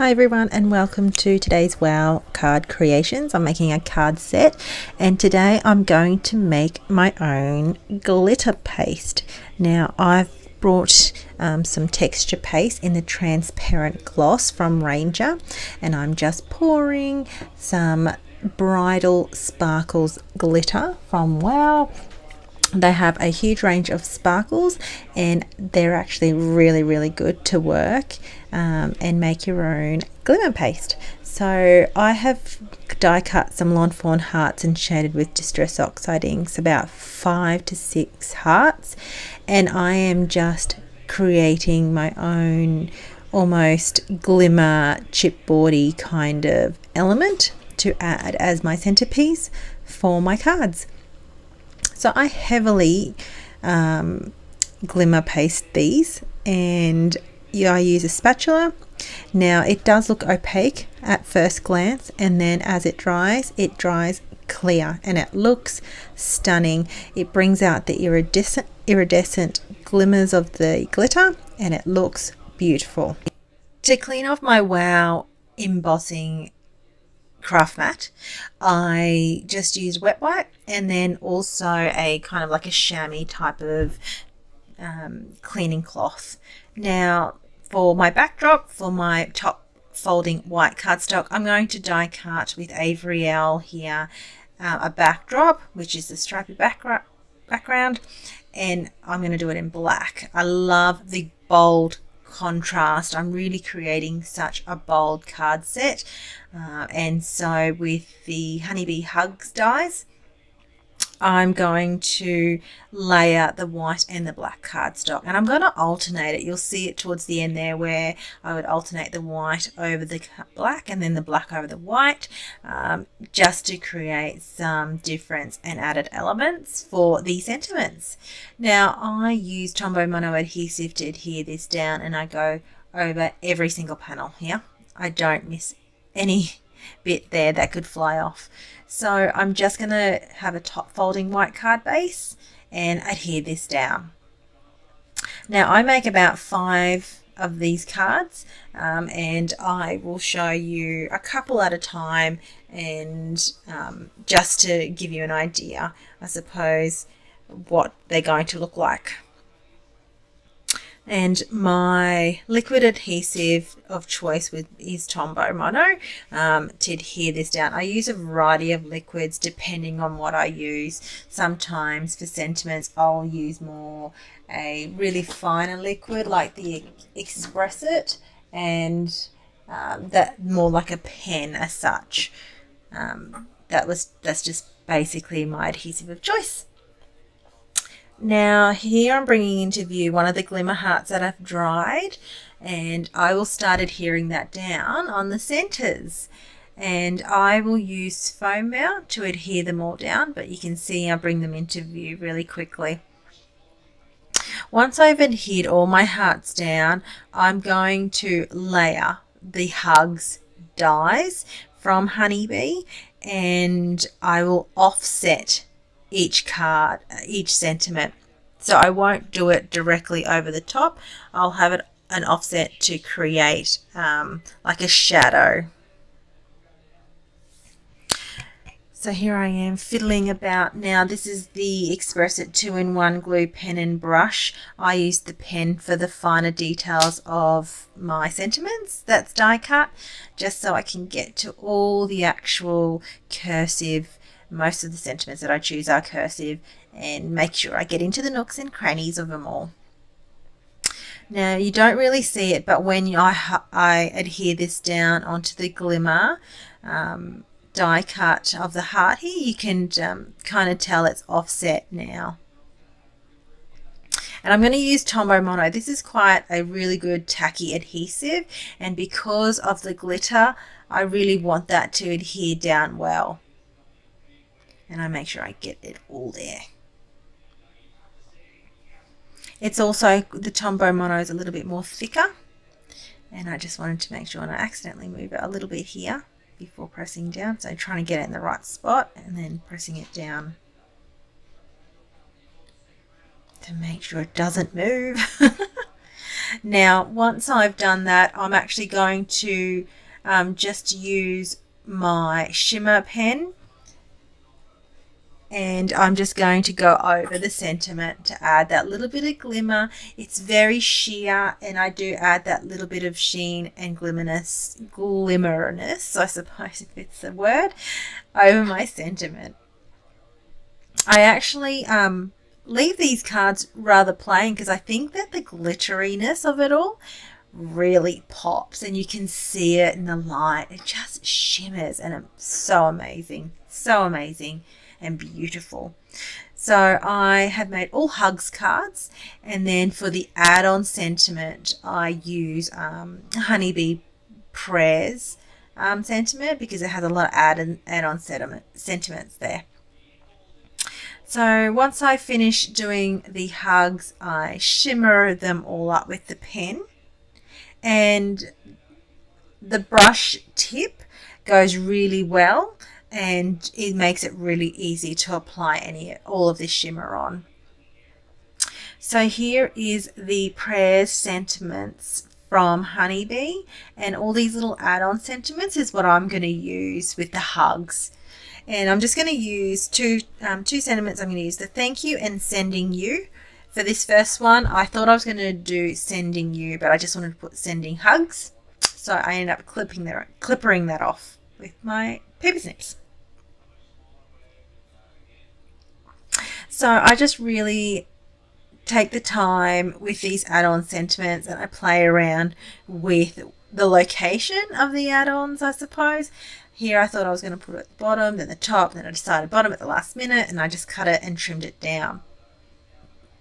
Hi everyone and welcome to today's WOW card creations. I'm making a card set and today I'm going to make my own glitter paste. Now I've brought some texture paste in the transparent gloss from Ranger and I'm just pouring some Bridal Sparkles glitter from WOW. They have a huge range of sparkles and they're actually really good to work and make your own glimmer paste. So I have die cut some Lawn Fawn hearts and shaded with Distress Oxide inks, about 5 to 6 hearts, and I am just creating my own almost glimmer chipboardy kind of element to add as my centerpiece for my cards. So I heavily glimmer paste these and I use a spatula. Now it does look opaque at first glance and then as it dries clear and it looks stunning. It brings out the iridescent glimmers of the glitter and it looks beautiful. To clean off my WOW embossing craft mat, I just used wet wipe and then also a kind of like a chamois type of cleaning cloth. Now for my backdrop, for my top folding white cardstock, I'm going to die cut with Avery here a backdrop, which is the stripy background, and I'm going to do it in black. I love the bold contrast. I'm really creating such a bold card set, and so with the Honeybee Hugs dies, I'm going to layer the white and the black cardstock, and I'm going to alternate it. You'll see it towards the end there where I would alternate the white over the black and then the black over the white, just to create some difference and added elements for the sentiments. Now I use Tombow Mono adhesive to adhere this down and I go over every single panel here. I don't miss any bit there that could fly off. So I'm just going to have a top folding white card base and adhere this down. Now I make about 5 of these cards and I will show you a couple at a time and just to give you an idea, I suppose, what they're going to look like. And my liquid adhesive of choice is Tombow Mono to adhere this down. I use a variety of liquids depending on what I use. Sometimes for sentiments I'll use more a really finer liquid like the Express It, and that more like a pen as such. That's just basically my adhesive of choice. Now here I'm bringing into view one of the glimmer hearts that I've dried, and I will start adhering that down on the centers, and I will use foam mount to adhere them all down, but you can see I bring them into view really quickly. Once I've adhered all my hearts down, I'm going to layer the Hugs dies from Honeybee, and I will offset each card, each sentiment. So I won't do it directly over the top. I'll have it an offset to create like a shadow. So here I am fiddling about. Now this is the Express It 2-in-1 glue pen and brush. I use the pen for the finer details of my sentiments that's die cut, just so I can get to all the actual cursive. Most of the sentiments that I choose are cursive, and make sure I get into the nooks and crannies of them all. Now you don't really see it, but when I adhere this down onto the glimmer die cut of the heart here, you can kind of tell it's offset now. And I'm going to use Tombow Mono. This is quite a really good tacky adhesive, and because of the glitter I really want that to adhere down well. And I make sure I get it all there. It's also, the Tombow Mono is a little bit more thicker, and I just wanted to make sure, and I accidentally move it a little bit here before pressing down, so trying to get it in the right spot and then pressing it down to make sure it doesn't move. Now, once I've done that, I'm actually going to just use my shimmer pen, and I'm just going to go over the sentiment to add that little bit of glimmer. It's very sheer, and I do add that little bit of sheen and glimmerness, I suppose, if it's a word, over my sentiment. I actually leave these cards rather plain because I think that the glitteriness of it all really pops, and you can see it in the light. It just shimmers, and it's so amazing and beautiful. So I have made all hugs cards, and then for the add-on sentiment I use Honeybee Prayers sentiment, because it has a lot of add-on sentiments there. So once I finish doing the hugs, I shimmer them all up with the pen, and the brush tip goes really well, and it makes it really easy to apply all of this shimmer on. So here is the prayers sentiments from Honeybee, and all these little add-on sentiments is what I'm going to use with the hugs. And I'm just going to use two sentiments. I'm going to use the thank you and sending you. For this first one, I thought I was going to do sending you, but I just wanted to put sending hugs. So I ended up clippering that off with my paper snips. So I just really take the time with these add-on sentiments, and I play around with the location of the add-ons, I suppose. Here I thought I was going to put it at the bottom, then the top, then I decided bottom at the last minute, and I just cut it and trimmed it down.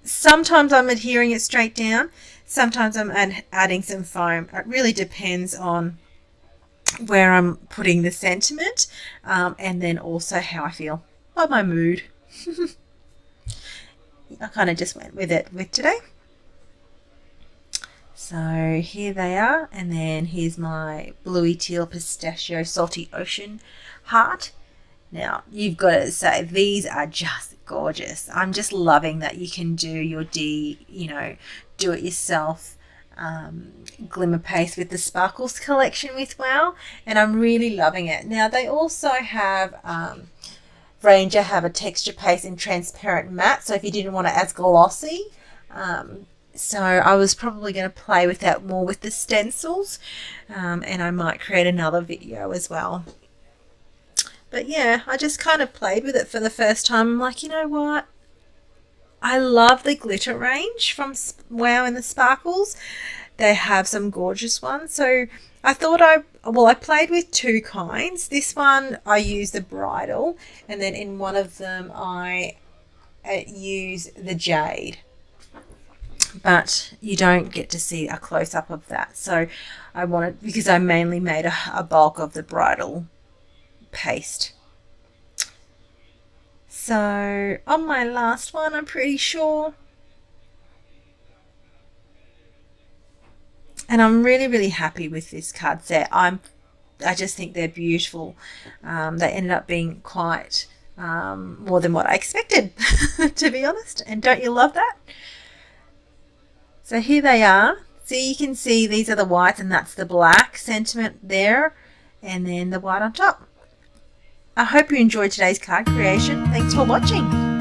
Sometimes I'm adhering it straight down, sometimes I'm adding some foam. It really depends on where I'm putting the sentiment, and then also how I feel, by my mood. I kind of just went with it today. So here they are, and then here's my bluey teal pistachio salty ocean heart. Now you've got to say, these are just gorgeous. I'm just loving that you can do your do it yourself glimmer paste with the Sparkles collection with WOW, and I'm really loving it. Now they also have Ranger have a texture paste in transparent matte, so if you didn't want it as glossy, so I was probably going to play with that more with the stencils, and I might create another video as well. But yeah, I just kind of played with it for the first time. I'm like, you know what? I love the glitter range from WOW and the Sparkles. They have some gorgeous ones. So I thought I played with two kinds. This one I used the Bridal, and then in one of them I use the Jade. But you don't get to see a close-up of that. So I wanted, because I mainly made a bulk of the Bridal paste. So on my last one, I'm pretty sure, and I'm really happy with this card set. I just think they're beautiful. They ended up being quite more than what I expected, to be honest. And don't you love that? So here they are. So you can see these are the whites, and that's the black sentiment there, and then the white on top. I hope you enjoyed today's card creation. Thanks for watching.